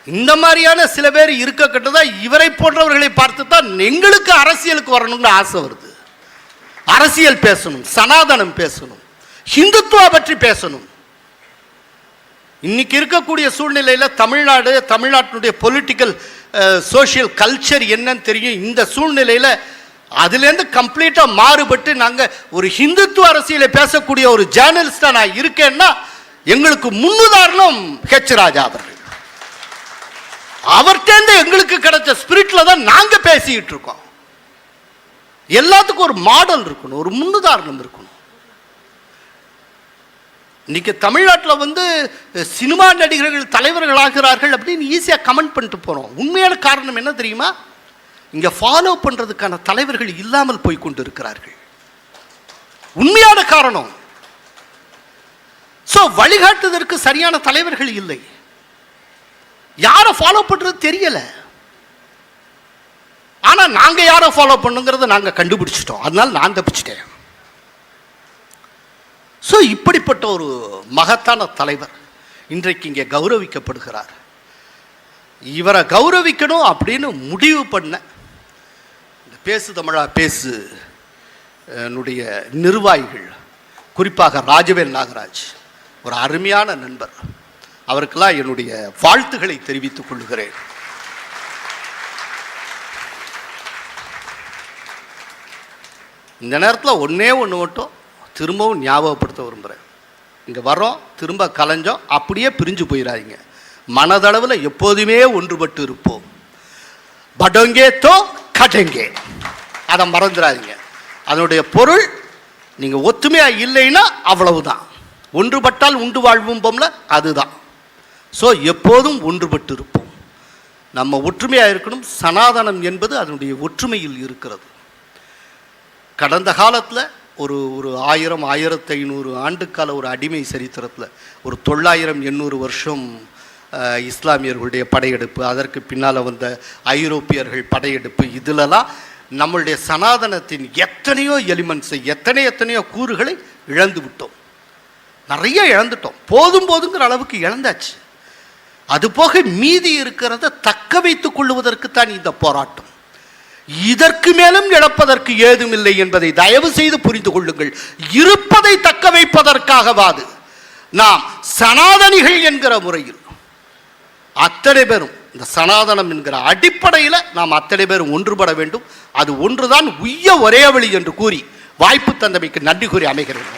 இந்த மாதிரியான சில பேர் இருக்க கட்டுதான் இவரை போன்றவர்களை பார்த்து தான் எங்களுக்கு அரசியலுக்கு வரணும்னு ஆசை வருது. அரசியல் பேசணும், சனாதனம் பேசணும், ஹிந்துத்துவா பற்றி பேசணும். இன்னைக்கு இருக்கக்கூடிய சூழ்நிலையில் தமிழ்நாட்டினுடைய பொலிட்டிக்கல் சோஷியல் கல்ச்சர் என்னன்னு தெரியும். இந்த சூழ்நிலையில் அதுலேருந்து கம்ப்ளீட்டாக மாறுபட்டு நாங்கள் ஒரு ஹிந்துத்துவ அரசியலை பேசக்கூடிய ஒரு ஜேர்னலிஸ்டாக நான் இருக்கேன்னா எங்களுக்கு முன்னுதாரணம் ஹெச் ராஜா அவர்கள். அவர்கிட்ட எங்களுக்கு கிடைச்ச ஸ்பிரிட்ல தான் நாங்கள் பேசிக்கிட்டு இருக்கோம். எல்லாத்துக்கும் ஒரு மாடல் இருக்கணும், ஒரு முன்னுதாரணம் இருக்கணும். இன்னைக்கு தமிழ்நாட்டில் சினிமா நடிகர்கள் தலைவர்கள் ஆகிறார்கள் அப்படின்னு ஈஸியாக கமெண்ட் பண்ணிட்டு போகிறோம். உண்மையான காரணம் என்ன தெரியுமா? இங்கே ஃபாலோ பண்ணுறதுக்கான தலைவர்கள் இல்லாமல் போய் கொண்டு இருக்கிறார்கள். உண்மையான காரணம். ஸோ வழிகாட்டுவதற்கு சரியான தலைவர்கள் இல்லை. யாரை ஃபாலோ பண்ணுறது தெரியல. ஆனால் நாங்கள் யாரை ஃபாலோ பண்ணுங்கிறத நாங்கள் கண்டுபிடிச்சிட்டோம். அதனால நான் தப்பிச்சிட்டேன். ஸோ இப்படிப்பட்ட ஒரு மகத்தான தலைவர் இன்றைக்கு இங்கே கௌரவிக்கப்படுகிறார். இவரை கௌரவிக்கணும் அப்படின்னு முடிவு பண்ண இந்த பேசு தமிழா பேசு நிர்வாகிகள், குறிப்பாக ராஜவேல் நாகராஜ் ஒரு அருமையான நண்பர், அவருக்கெல்லாம் என்னுடைய வாழ்த்துக்களை தெரிவித்துக் கொள்கிறேன். இந்த நேரத்தில் ஒன்றே ஒன்று மட்டும் திரும்பவும் ஞாபகப்படுத்த விரும்புகிறேன். இங்கே வரோம், திரும்ப கலைஞ்சோம், அப்படியே பிரிஞ்சு போயிடாதீங்க. மனதளவில் எப்போதுமே ஒன்றுபட்டு இருப்போம். படங்கே தோ கடங்கே, அதை மறந்துடாதீங்க. அதனுடைய பொருள் நீங்கள் ஒத்துமையாக இல்லைன்னா அவ்வளவுதான். ஒன்றுபட்டால் உண்டு வாழ்வும்போம்ல, அதுதான். ஸோ எப்போதும் ஒன்றுபட்டு இருப்போம். நம்ம ஒற்றுமையாக இருக்கணும். சனாதனம் என்பது அதனுடைய ஒற்றுமையில் இருக்கிறது. கடந்த காலத்தில் ஒரு 1000-1500 ஆண்டுக்கால ஒரு அடிமை சரித்திரத்தில் ஒரு 900-800 வருஷம் இஸ்லாமியர்களுடைய படையெடுப்பு, அதற்கு பின்னால் வந்த ஐரோப்பியர்கள் படையெடுப்பு, இதிலெல்லாம் நம்மளுடைய சனாதனத்தின் எத்தனையோ எலிமெண்ட்ஸை எத்தனையோ கூறுகளை இழந்து விட்டோம். நிறைய இழந்துட்டோம். போதுங்கிற அளவுக்கு இழந்தாச்சு. அதுபோக மீதி இருக்கிறத தக்க வைத்துக் கொள்வதற்குத்தான் இந்த போராட்டம். இதற்கு மேலும் இழப்பதற்கு ஏதுமில்லை என்பதை தயவு செய்து புரிந்து கொள்ளுங்கள். இருப்பதை தக்க வைப்பதற்காகவாது நாம் சனாதனிகள் என்கிற முறையில் அத்தனை பேரும் இந்த சனாதனம் என்கிற அடிப்படையில் நாம் அத்தனை பேரும் ஒன்றுபட வேண்டும். அது ஒன்றுதான் உய்ய ஒரே வழி என்று கூறி வாய்ப்பு தந்தமைக்கு நன்றி கூறி அமைகிறேன்.